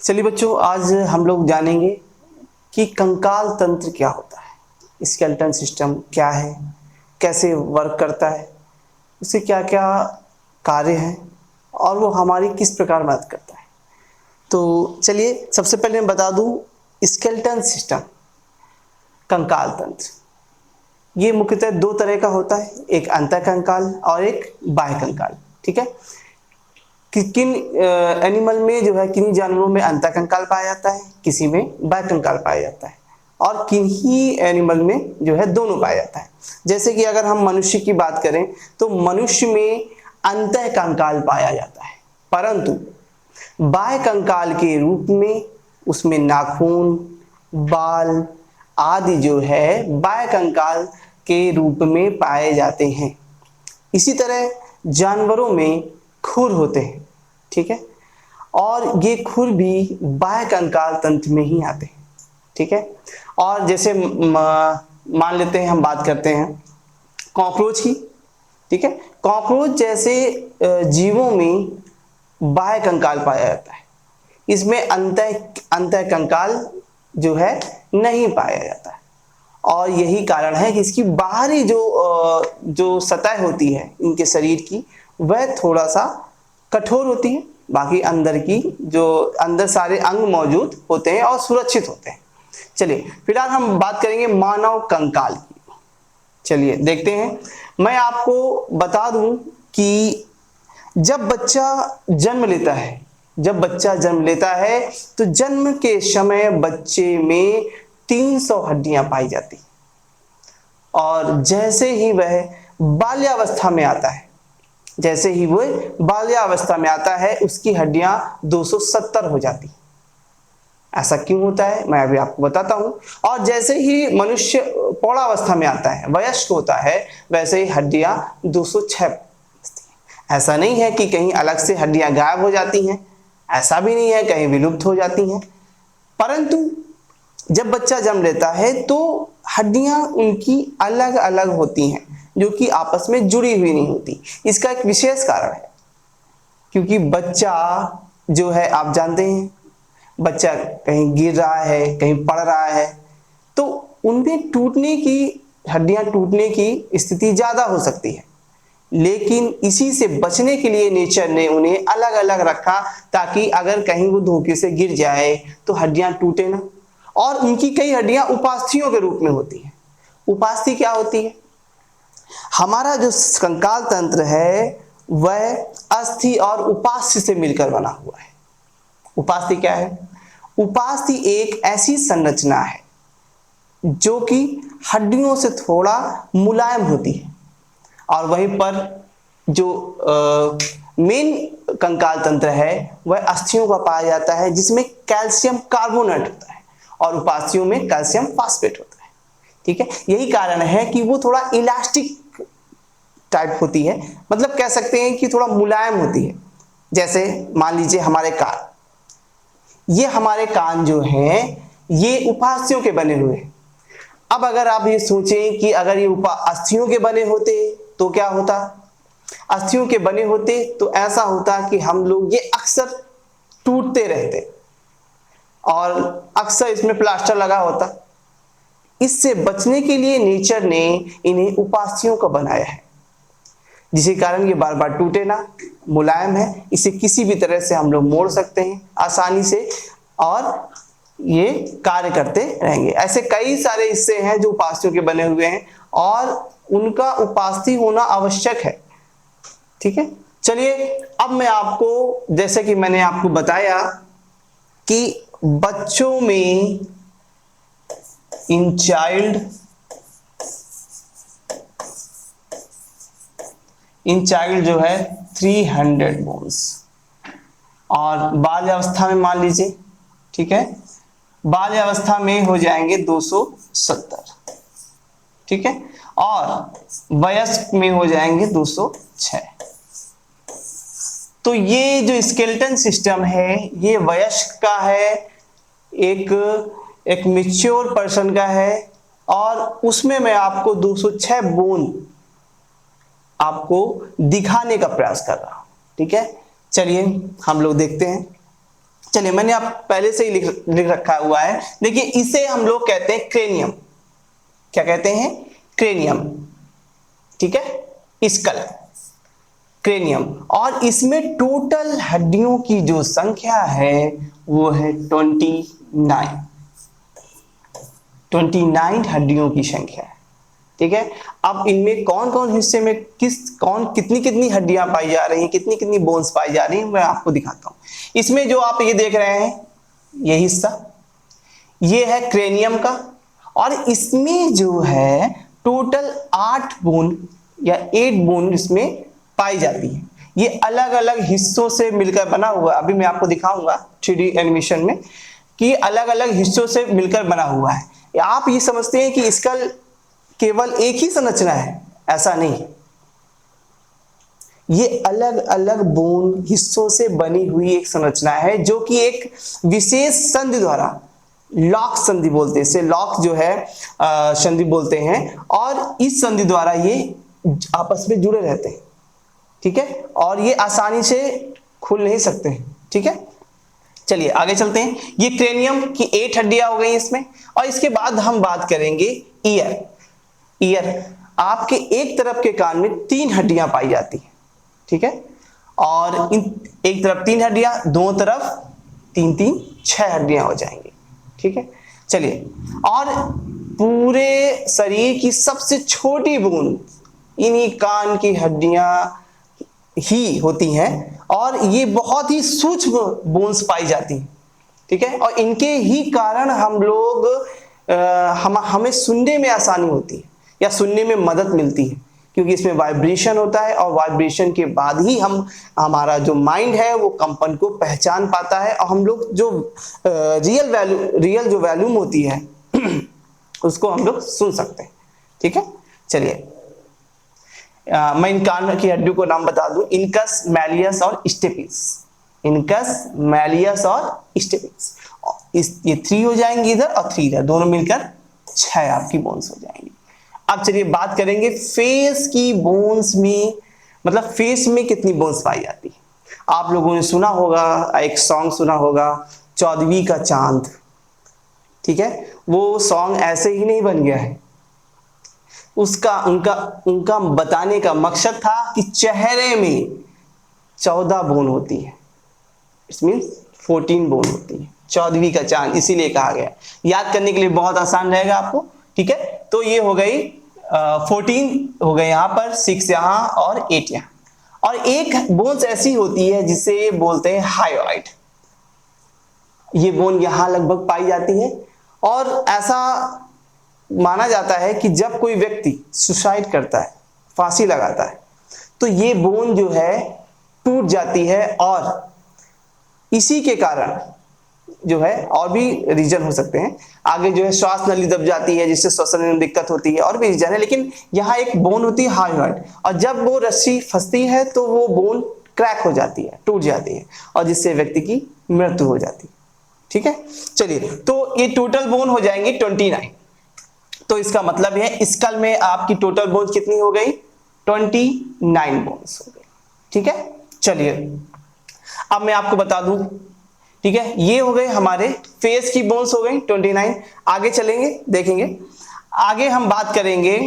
चलिए बच्चों, आज हम लोग जानेंगे कि कंकाल तंत्र क्या होता है, स्केलेटन सिस्टम क्या है, कैसे वर्क करता है, उसके क्या क्या कार्य हैं और वो हमारी किस प्रकार मदद करता है। तो चलिए सबसे पहले मैं बता दूं, स्केलेटन सिस्टम कंकाल तंत्र ये मुख्यतः दो तरह का होता है, एक अंतःकंकाल और एक बाह्य कंकाल। ठीक है, किन एनिमल में जो है, किन जानवरों में अंतःकंकाल पाया जाता है, किसी में बाह्य कंकाल पाया जाता है, और किन्हीं एनिमल में जो है दोनों पाया जाता है। जैसे कि अगर हम मनुष्य की बात करें तो मनुष्य में अंतःकंकाल पाया जाता है, परंतु बाह्य कंकाल के रूप में उसमें नाखून, बाल आदि जो है बाह्य कंकाल के रूप में पाए जाते हैं। इसी तरह जानवरों में खुर होते हैं, ठीक है, और ये खुर भी बाह्य कंकाल तंत्र में ही आते हैं। ठीक है, और जैसे मान लेते हैं, हम बात करते हैं कॉकरोच की। ठीक है, कॉकरोच जैसे जीवों में बाह्य कंकाल पाया जाता है, इसमें अंतः कंकाल जो है नहीं पाया जाता है, और यही कारण है कि इसकी बाहरी जो सतह होती है इनके शरीर की, वह थोड़ा सा कठोर होती है, बाकी अंदर की जो अंदर सारे अंग मौजूद होते हैं और सुरक्षित होते हैं। चलिए फिलहाल हम बात करेंगे मानव कंकाल की। चलिए देखते हैं। मैं आपको बता दूं कि जब बच्चा जन्म लेता है तो जन्म के समय बच्चे में 300 हड्डियां पाई जाती, और जैसे ही वह बाल्यावस्था में आता है उसकी हड्डियां 270 हो जाती। ऐसा क्यों होता है मैं अभी आपको बताता हूं। और जैसे ही मनुष्य पौढ़ावस्था में आता है, वयस्क होता है, वैसे ही हड्डियां 206। ऐसा नहीं है कि कहीं अलग से हड्डियां गायब हो जाती हैं, ऐसा भी नहीं है कहीं विलुप्त हो जाती हैं, परंतु जब बच्चा जन्म लेता है तो हड्डियां उनकी अलग अलग होती हैं, जो कि आपस में जुड़ी हुई नहीं होती। इसका एक विशेष कारण है, क्योंकि बच्चा जो है, आप जानते हैं, बच्चा कहीं गिर रहा है, कहीं पड़ रहा है, तो उनमें हड्डियां टूटने की स्थिति ज्यादा हो सकती है, लेकिन इसी से बचने के लिए नेचर ने उन्हें अलग अलग रखा, ताकि अगर कहीं वो धोखे से गिर जाए तो हड्डियां टूटे ना। और उनकी कई हड्डियां उपास्थियों के रूप में होती हैं। उपास्थि क्या होती है? हमारा जो कंकाल तंत्र है वह अस्थि और उपास्थि से मिलकर बना हुआ है। उपास्थि क्या है? उपास्थि एक ऐसी संरचना है जो कि हड्डियों से थोड़ा मुलायम होती है, और वहीं पर जो मेन कंकाल तंत्र है वह अस्थियों का पाया जाता है, जिसमें कैल्शियम कार्बोनेट होता है और उपास्थियों में कैल्शियम फास्फेट होता है। ठीक है, यही कारण है कि वो थोड़ा इलास्टिक टाइप होती है, मतलब कह सकते हैं कि थोड़ा मुलायम होती है। जैसे मान लीजिए हमारे कान जो हैं ये उपास्थियों के बने हुए हैं। अब अगर आप ये सोचें कि अगर ये अस्थियों के बने होते तो क्या होता? अस्थियों के बने होते तो ऐसा होता कि हम लोग ये अक्सर टूटते रहते, और अक्सर इसमें प्लास्टर लगा होता। इससे बचने के लिए नेचर ने इन्हें उपास्थियों का बनाया है, जिसके कारण ये बार बार टूटे ना, मुलायम है, इसे किसी भी तरह से हम लोग मोड़ सकते हैं आसानी से, और ये कार्य करते रहेंगे। ऐसे कई सारे हिस्से हैं जो उपास्थियों के बने हुए हैं, और उनका उपास्थि होना आवश्यक है। ठीक है, चलिए अब मैं आपको, जैसे कि मैंने आपको बताया कि बच्चों में इन चाइल्ड जो है 300 बोन्स, और बाल्यावस्था में मान लीजिए, ठीक है, बाल्यावस्था में हो जाएंगे 270, ठीक है, और वयस्क में हो जाएंगे 206। तो ये जो स्केलेटन सिस्टम है ये वयस्क का है, एक मैच्योर पर्सन का है, और उसमें मैं आपको 206 बोन आपको दिखाने का प्रयास कर रहा हूं। ठीक है, चलिए हम लोग देखते हैं। चलिए, मैंने आप पहले से ही लिख रखा हुआ है। देखिए, इसे हम लोग कहते हैं क्रेनियम। क्या कहते हैं? क्रेनियम। ठीक है, स्कल, क्रेनियम। और इसमें टोटल हड्डियों की जो संख्या है वो है 29। 29 हड्डियों की संख्या है। ठीक है, अब इनमें कौन कौन हिस्से में कितनी कितनी हड्डियां पाई जा रही हैं, कितनी कितनी बोन्स पाई जा रही हैं, मैं आपको दिखाता हूं। इसमें जो आप ये देख रहे हैं, ये हिस्सा, ये है क्रेनियम का। और इसमें जो है टोटल 8 बोन या 8 बोन इसमें पाई जाती है। ये अलग अलग हिस्सों से मिलकर बना हुआ, अभी मैं आपको दिखाऊंगा 3D एनिमेशन में कि अलग अलग हिस्सों से मिलकर बना हुआ है। आप ये समझते हैं कि इसका केवल एक ही संरचना है, ऐसा नहीं। ये अलग अलग बोन हिस्सों से बनी हुई एक संरचना है, जो कि एक विशेष संधि द्वारा, लॉक संधि बोलते हैं इसे, लॉक जो है संधि बोलते हैं, और इस संधि द्वारा ये आपस में जुड़े रहते हैं। ठीक है, और ये आसानी से खुल नहीं सकते हैं। ठीक है, चलिए आगे चलते हैं। ये क्रेनियम की 8 हड्डियां हो गई इसमें। और इसके बाद हम बात करेंगे ईयर। ईयर, आपके एक तरफ के कान में 3 हड्डियां पाई जाती हैं। ठीक है, और इन एक तरफ 3 हड्डियां, दोनों तरफ 3 3 6 हड्डियां हो जाएंगी। ठीक है, चलिए, और पूरे शरीर की सबसे छोटी बोन इन्हीं कान की हड्डियां ही होती हैं, और ये बहुत ही सूक्ष्म बोन्स पाई जाती हैं। ठीक है, और इनके ही कारण हम लोग हमें सुनने में आसानी होती है या सुनने में मदद मिलती है, क्योंकि इसमें वाइब्रेशन होता है, और वाइब्रेशन के बाद ही हमारा जो माइंड है वो कंपन को पहचान पाता है, और हम लोग जो रियल जो वॉल्यूम होती है उसको हम लोग सुन सकते हैं। ठीक है, चलिए, मैं इन कान की हड्डियों को नाम बता दूं, इनकस, मैलियस और स्टेपिस। इनकस, मैलियस और स्टेपिस, ये 3 हो जाएंगे इधर और 3 इधर, दोनों मिलकर 6 आपकी बोन्स हो जाएंगी। अब चलिए बात करेंगे फेस की बोन्स में, मतलब फेस में कितनी बोन्स पाई जाती है। आप लोगों ने सुना होगा, एक सॉन्ग सुना होगा, 14वीं का चांद। ठीक है, वो सॉन्ग ऐसे ही नहीं बन गया है, उनका बताने का मकसद था कि चेहरे में 14 बोन होती है, इट्स मींस 14 बोन होती है। 14वीं का चांद इसीलिए कहा गया। याद करने के लिए बहुत आसान रहेगा आपको। ठीक है, तो ये हो गई 14 हो गए यहाँ पर, 6 यहाँ और 8 यहाँ। और एक बोन्स ऐसी होती है जिसे बोलते हैं हायोइड। ये बोन यहां लगभग पाई जाती है, और ऐसा माना जाता है कि जब कोई व्यक्ति सुसाइड करता है, फांसी लगाता है, तो ये बोन जो है टूट जाती है, और इसी के कारण जो है और भी रीजन हो सकते हैं, आगे जो है श्वास नली दब जाती है जिससे श्वसन में दिक्कत होती है, और भी रीजन है, लेकिन यहाँ एक बोन होती है हायोइड, और जब वो रस्सी फंसती है तो वो बोन क्रैक हो जाती है, टूट जाती है, और जिससे व्यक्ति की मृत्यु हो जाती है। ठीक है, चलिए, तो ये टोटल बोन हो जाएंगी 29। तो इसका मतलब है स्कल में आपकी टोटल बोन्स कितनी हो गई? 29 बोन्स हो गई। ठीक है, चलिए अब मैं आपको बता दूं। ठीक है, ये हो गए हमारे फेस की बोन्स हो गई 29। आगे चलेंगे, देखेंगे आगे हम बात करेंगे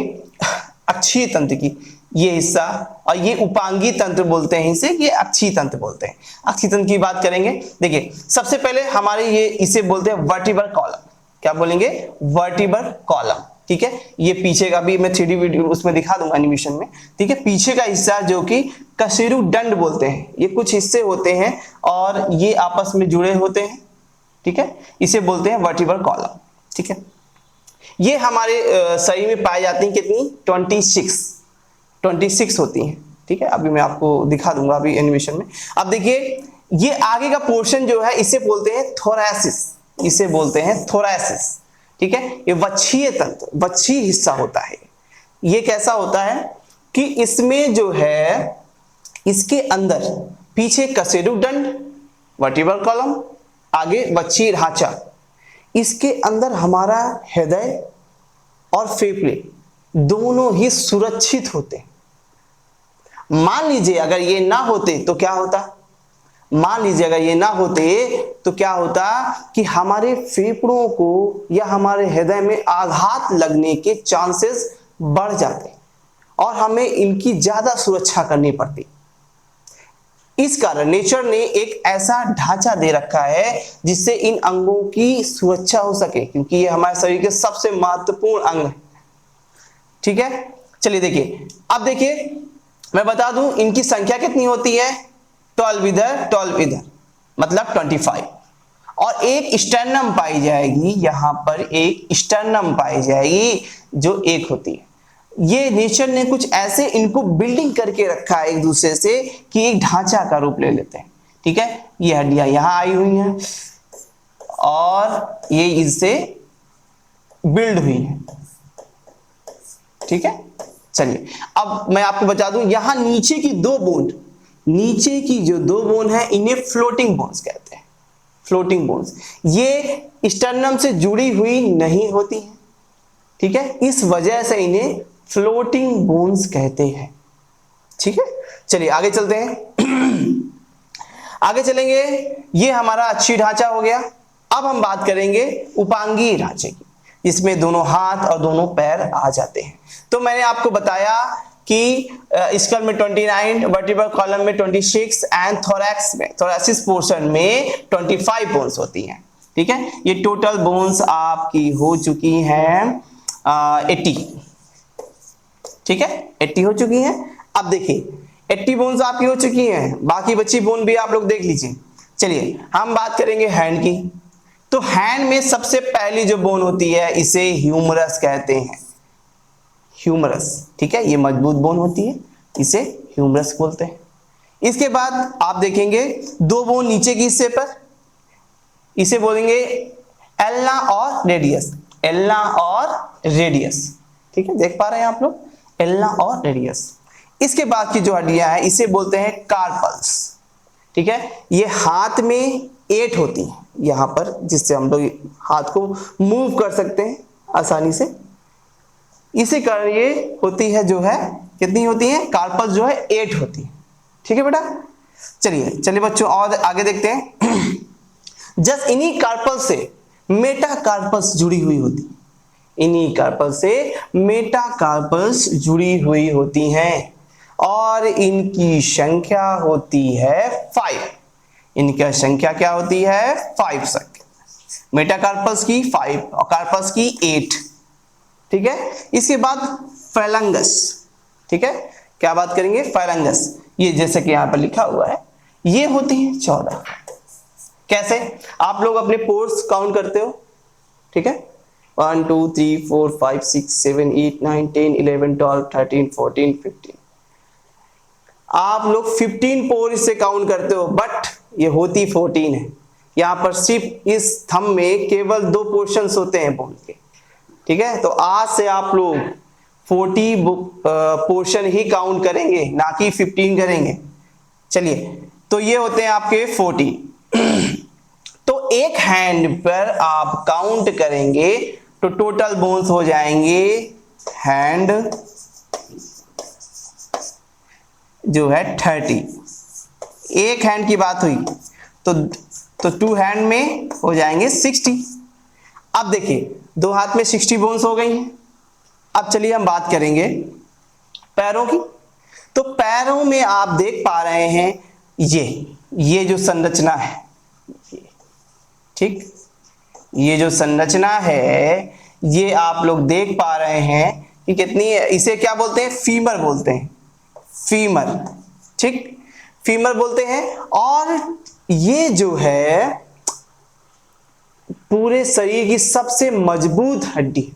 अक्षीय तंत्र की, ये हिस्सा, और ये उपांगी तंत्र बोलते हैं इसे, ये अक्षीय तंत्र बोलते हैं। अक्षीय तंत्र की बात करेंगे। देखिए, सबसे पहले हमारे ये इसे बोलते हैं वर्टिब्रल कॉलम। क्या बोलेंगे? Vertebral column. ठीक है, ये पीछे का भी मैं 3D वीडियो उसमें दिखा दूंगा एनिमेशन में। ठीक है, पीछे का हिस्सा जो कि कशेरुदंड बोलते हैं, ये कुछ हिस्से होते हैं और ये आपस में जुड़े होते हैं। ठीक है, इसे बोलते हैं वर्टिब्रल कॉलम। ठीक है, ये हमारे शरीर में पाई जाती हैं कितनी? 26 होती हैं। ठीक है, अभी मैं आपको दिखा दूंगा अभी एनिमेशन में। अब देखिए, ये आगे का पोर्शन जो है इसे बोलते हैं थोरैसिस, इसे बोलते हैं थोरैसिस। ठीक है, ये वक्षीय तंत्र, वक्षीय हिस्सा होता है। ये कैसा होता है कि इसमें जो है, इसके अंदर पीछे कशेरुदंड, वर्टिब्रल कॉलम, आगे वक्षीय ढांचा, इसके अंदर हमारा हृदय और फेफड़े दोनों ही सुरक्षित होते हैं। मान लीजिए अगर ये ना होते तो क्या होता? मान लीजिए अगर ये ना होते तो क्या होता कि हमारे फेफड़ों को या हमारे हृदय में आघात लगने के चांसेस बढ़ जाते और हमें इनकी ज्यादा सुरक्षा करनी पड़ती। इस कारण नेचर ने एक ऐसा ढांचा दे रखा है जिससे इन अंगों की सुरक्षा हो सके, क्योंकि ये हमारे शरीर के सबसे महत्वपूर्ण अंग है। ठीक है, चलिए देखिए, अब देखिए मैं बता दूं इनकी संख्या कितनी होती है, 12 इधर 12 इधर, मतलब 25। और एक स्टर्नम पाई जाएगी, यहां पर एक स्टर्नम पाई जाएगी जो एक होती है। ये नेचर ने कुछ ऐसे इनको बिल्डिंग करके रखा है एक दूसरे से कि एक ढांचा का रूप ले लेते हैं। ठीक है, ये हड्डियां यहां आई हुई हैं और ये इससे बिल्ड हुई है। ठीक है, चलिए अब मैं आपको बता दूं, यहां नीचे की दो बोन, नीचे की जो दो बोन है इन्हें फ्लोटिंग बोन्स कहते हैं। फ्लोटिंग बोन्स ये स्टर्नम से जुड़ी हुई नहीं होती है। ठीक है, इस वजह से इन्हें फ्लोटिंग बोन्स कहते हैं। ठीक है, चलिए आगे चलते हैं। आगे चलेंगे, ये हमारा अच्छी ढांचा हो गया। अब हम बात करेंगे उपांगीय ढांचे की, जिसमें दोनों हाथ और दोनों पैर आ जाते हैं। तो मैंने आपको बताया कि स्कल में 29, वर्टिब्रल कॉलम में 26 एंड थोरैक्स में, थोरैसिस पोर्शन में 25 बोन्स होती हैं। ठीक है, ये टोटल बोन्स आपकी हो चुकी हैं 80। ठीक है, 80 हो चुकी हैं। अब देखिए 80 बोन्स आपकी हो चुकी हैं, बाकी बची बोन भी आप लोग देख लीजिए। चलिए हम बात करेंगे हैंड की। तो हैंड में सबसे पहली जो बोन होती है इसे ह्यूमरस कहते हैं। ह्यूमरस, ठीक है, ये मजबूत बोन होती है, इसे ह्यूमरस बोलते हैं। इसके बाद आप देखेंगे दो बोन नीचे की हिस्से पर, इसे बोलेंगे एल्ना और रेडियस। एल्ना और रेडियस, ठीक है, देख पा रहे हैं आप लोग, एल्ना और रेडियस। इसके बाद की जो हड्डियां हैं इसे बोलते हैं कार्पल्स। ठीक है, ये हाथ में 8 होती है यहां पर, जिससे हम लोग हाथ को मूव कर सकते हैं आसानी से। इसी कारण ये होती है जो है, कितनी होती है कार्पल्स जो है 8 होती है। ठीक है बेटा, चलिए बच्चों और आगे देखते हैं। जस्ट इन्हीं कार्पल्स से मेटाकार्पल्स जुड़ी हुई होती है। इन्हीं कार्पल्स से मेटाकार्पल्स जुड़ी हुई होती हैं और इनकी संख्या होती है 5। इनकी संख्या क्या होती है 5 संख्या, मेटाकार्पल्स की 5 और कार्पल्स की 8। ठीक है, इसके बाद फैलंगस। ठीक है, क्या बात करेंगे फैलंगस, ये जैसे कि यहां पर लिखा हुआ है ये होती है 14। कैसे आप लोग अपने पोर्स काउंट करते हो। ठीक है, 1 2 3 4 5 6 7 8 9 10 11 12 13 14 15, आप लोग 15 पोर से काउंट करते हो, बट ये होती 14 है। यहां पर सिर्फ इस थंब में केवल 2 पोर्शंस होते हैं बोन के। ठीक है, तो आज से आप लोग 40 पोर्शन ही काउंट करेंगे, ना कि 15 करेंगे। चलिए, तो ये होते हैं आपके 40। तो एक हैंड पर आप काउंट करेंगे तो टोटल बोन्स हो जाएंगे हैंड जो है 30। एक हैंड की बात हुई तो 2 हैंड में हो जाएंगे 60। अब देखिए 2 हाथ में 60 बोन्स हो गई हैं। अब चलिए हम बात करेंगे पैरों की। तो पैरों में आप देख पा रहे हैं ये जो संरचना है, ठीक, ये जो संरचना है ये आप लोग देख पा रहे हैं कि कितनी है। इसे क्या बोलते हैं फीमर बोलते हैं, फीमर। ठीक, फीमर बोलते हैं। और ये जो है पूरे शरीर की सबसे मजबूत हड्डी,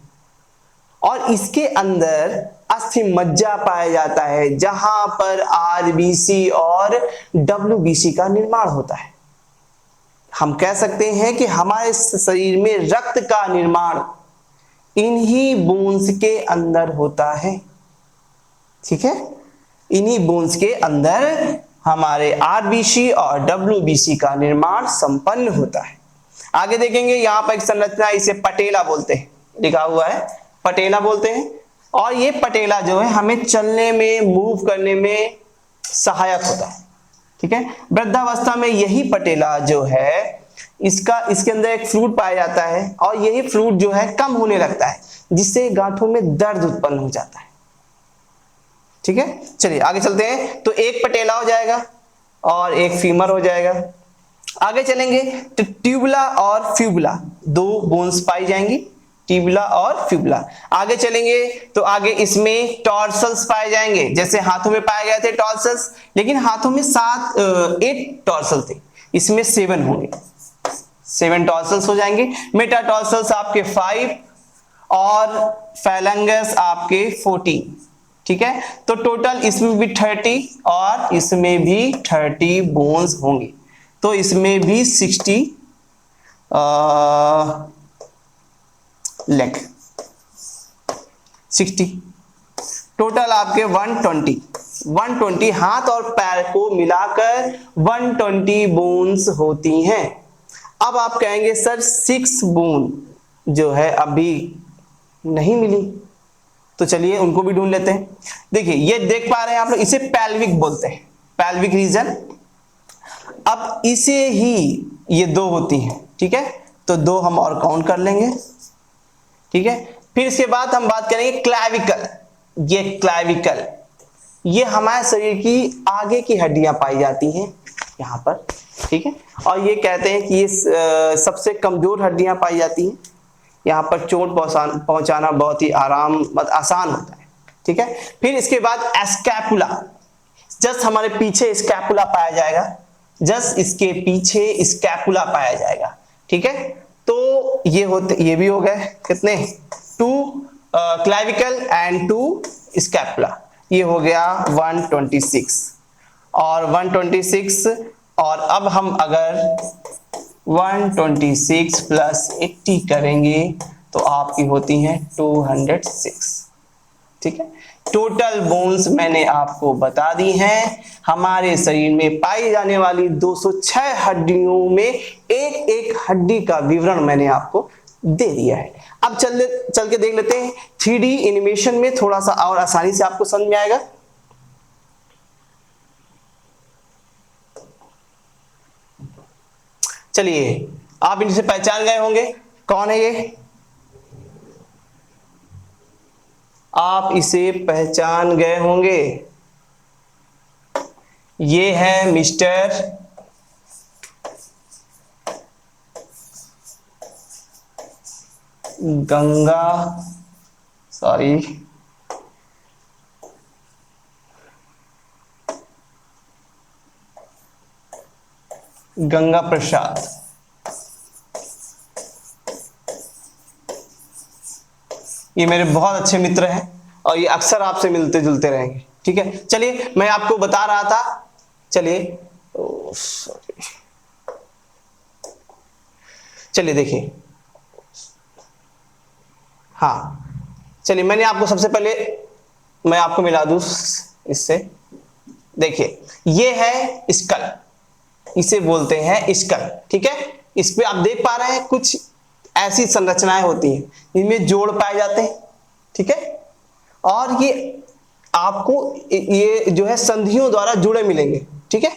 और इसके अंदर अस्थि मज्जा पाया जाता है जहां पर आरबीसी और डब्ल्यूबीसी का निर्माण होता है। हम कह सकते हैं कि हमारे शरीर में रक्त का निर्माण इन्हीं बोन्स के अंदर होता है। ठीक है, इन्हीं बोन्स के अंदर हमारे आरबीसी और डब्ल्यूबीसी का निर्माण संपन्न होता है। आगे देखेंगे यहां पर एक संरचना, इसे पटेला बोलते हैं, लिखा हुआ है पटेला बोलते हैं। और ये पटेला जो है हमें चलने में, मूव करने में सहायक होता है। ठीक है। वृद्धावस्था में यही पटेला जो है इसके अंदर एक फ्लूइड पाया जाता है और यही फ्लूइड जो है कम होने लगता है, जिससे गांठों में दर्द उत्पन्न हो जाता है। ठीक है, चलिए आगे चलते हैं। तो एक पटेला हो जाएगा और एक फीमर हो जाएगा। आगे चलेंगे तो ट्यूबुला और फ्यूबुला, दो बोन्स पाई जाएंगी, ट्यूबुला और फ्यूबुला। आगे चलेंगे तो आगे इसमें टॉर्सल्स पाए जाएंगे, जैसे हाथों में पाए गए थे टॉर्सल्स, लेकिन हाथों में 8 टॉर्सल थे, इसमें 7 होंगे, 7 टॉर्सल्स हो जाएंगे। मेटाटॉर्सल्स आपके 5 और फैलंगस आपके 14। ठीक है, तो टोटल इसमें भी 30 और इसमें भी 30 बोन्स होंगे, तो इसमें भी 60 लेग, 60 टोटल आपके 120 हाथ और पैर को मिलाकर 120 बोन्स होती हैं। अब आप कहेंगे सर 6 बोन जो है अभी नहीं मिली, तो चलिए उनको भी ढूंढ लेते हैं। देखिए ये देख पा रहे हैं आप लोग, इसे पेल्विक बोलते हैं, पेल्विक रीजन। अब इसे ही ये 2 होती हैं, ठीक है, तो 2 हम और काउंट कर लेंगे। ठीक है, फिर इसके बाद हम बात करेंगे क्लैविकल। ये क्लैविकल ये हमारे शरीर की आगे की हड्डियां पाई जाती हैं यहाँ पर। ठीक है, और ये कहते हैं कि ये सबसे कमजोर हड्डियां पाई जाती हैं, यहाँ पर चोट पहुंचाना बहुत ही आसान होता है। ठीक है, फिर इसके बाद स्कैपुला, जस्ट हमारे पीछे स्कैपुला पाया जाएगा, जस्ट इसके पीछे स्कैपुला पाया जाएगा। ठीक है, तो ये भी हो गए कितने, 2 क्लैविकल एंड 2 स्कैपुला, ये हो गया 126 और 126। और अब हम अगर 126 प्लस 80 करेंगे तो आपकी होती हैं 206। ठीक है, टोटल बोन्स मैंने आपको बता दी हैं। हमारे शरीर में पाई जाने वाली 206 हड्डियों में एक एक हड्डी का विवरण मैंने आपको दे दिया है। अब चल के देख लेते हैं 3D एनिमेशन में, थोड़ा सा और आसानी से आपको समझ में आएगा। चलिए आप इनसे पहचान गए होंगे, कौन है ये, आप इसे पहचान गए होंगे। ये है मिस्टर गंगा प्रसाद। ये मेरे बहुत अच्छे मित्र हैं और ये अक्सर आपसे मिलते जुलते रहेंगे। ठीक है, चलिए मैं आपको बता रहा था, चलिए देखिए, हाँ चलिए मैंने आपको सबसे पहले मैं आपको मिला दूं इससे। देखिए ये है स्कल, इसे बोलते हैं स्कल। ठीक है, इस पे आप देख पा रहे हैं कुछ ऐसी संरचनाएं होती हैं, इनमें जोड़ पाए जाते हैं। ठीक है, और ये आपको ये जो है संधियों द्वारा जुड़े मिलेंगे। ठीक है,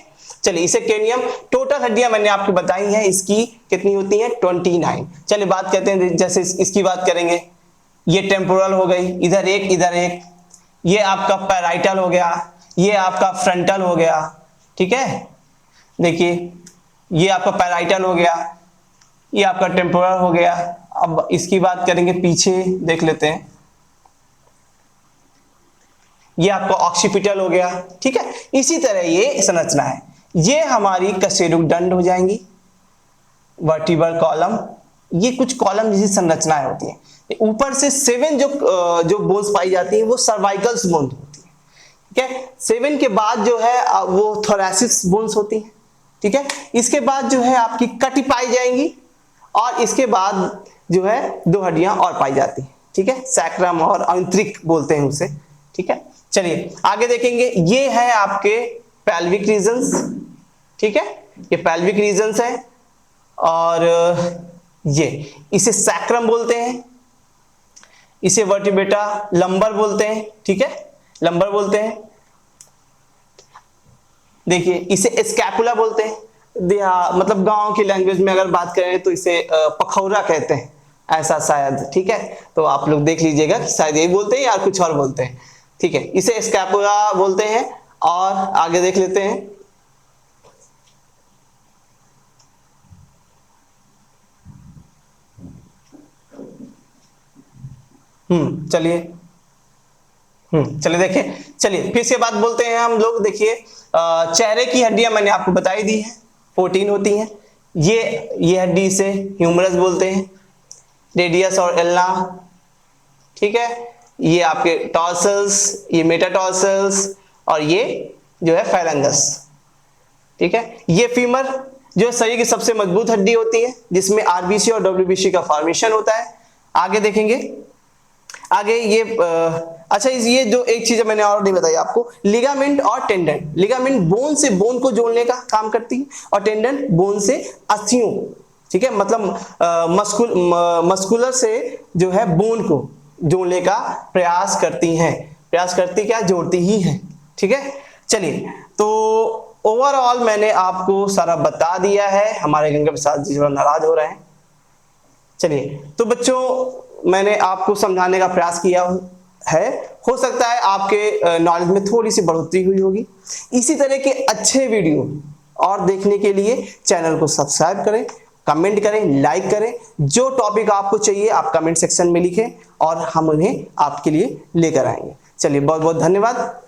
चलिए इसे क्रेनियम, टोटल हड्डियां मैंने आपको बताई हैं, इसकी कितनी होती हैं 29। चलिए बात करते हैं, जैसे इसकी बात करेंगे, ये टेम्पोरल हो गई, इधर एक इधर एक, ये आपका पैराइटल हो गया, ये आपका फ्रंटल हो गया। ठीक है, देखिए ये आपका पैराइटल हो गया, ये आपका टेम्पोरल हो गया। अब इसकी बात करेंगे, पीछे देख लेते हैं, ये आपका ऑक्सीपिटल हो गया। ठीक है, इसी तरह ये संरचना है। ये हमारी कशेरुकदंड हो जाएंगी, वर्टिब्रल कॉलम, ये कुछ कॉलम जैसी संरचनाएं होती हैं। ऊपर से 7 जो बोन्स पाई जाती हैं वो सर्वाइकल्स बोन्स होती है। ठीक है, 7 के बाद जो है वो थोरैसिक बोन्स होती है। ठीक है, इसके बाद जो है आपकी कटी पाई जाएंगी और इसके बाद जो है 2 हड्डियां और पाई जाती हैं। ठीक है, सैक्रम और आंतरिक बोलते हैं उसे। ठीक है, चलिए आगे देखेंगे, ये है आपके पेल्विक रीजन्स। ठीक है, ये पेल्विक रीजन्स है और ये इसे सैक्रम बोलते हैं, इसे वर्टिब्रेटा लंबर बोलते हैं। ठीक है, लंबर बोलते हैं। देखिए इसे स्कैपुला बोलते हैं, मतलब गांव की लैंग्वेज में अगर बात करें तो इसे पखौरा कहते हैं, ऐसा शायद, ठीक है। तो आप लोग देख लीजिएगा कि शायद यही बोलते हैं या कुछ और बोलते हैं, ठीक है। इसे स्कैपुला बोलते हैं। और आगे देख लेते हैं, चलिए, चलिए देखिए, चलिए फिर से बात बोलते हैं हम लोग। देखिए चेहरे की हड्डियां मैंने आपको बताई दी है, 14 होती हैं। ये हड्डी से ह्यूमरस बोलते हैं, रेडियस और एल्ना, ठीक है। ये आपके टॉर्सल्स, ये मेटाटॉर्सल्स, और ये जो है फेरेंगस, ठीक है। ये फीमर जो शरीर की सबसे मजबूत हड्डी होती है, जिसमें आरबीसी और डब्ल्यूबीसी का फॉर्मेशन होता है। आगे देखेंगे, आगे ये अच्छा, ये जो एक चीज मैंने और नहीं बताई आपको, लिगामेंट और टेंडन। लिगामेंट बोन से बोन को जोड़ने का काम करती है, और टेंडन बोन से अस्थियों, ठीक है, मतलब मस्कुलर से जो है बोन को जोड़ने का प्रयास करती हैं। प्रयास करती क्या, जोड़ती ही हैं, ठीक है। चलिए, तो ओवरऑल मैंने आपको सारा बता दिया है। हमारे गंगा प्रसाद जी थोड़ा नाराज हो रहे हैं। चलिए, तो बच्चों मैंने आपको समझाने का प्रयास किया है। हो सकता है आपके नॉलेज में थोड़ी सी बढ़ोतरी हुई होगी। इसी तरह के अच्छे वीडियो और देखने के लिए चैनल को सब्सक्राइब करें, कमेंट करें, लाइक करें। जो टॉपिक आपको चाहिए आप कमेंट सेक्शन में लिखें और हम उन्हें आपके लिए लेकर आएंगे। चलिए, बहुत बहुत धन्यवाद।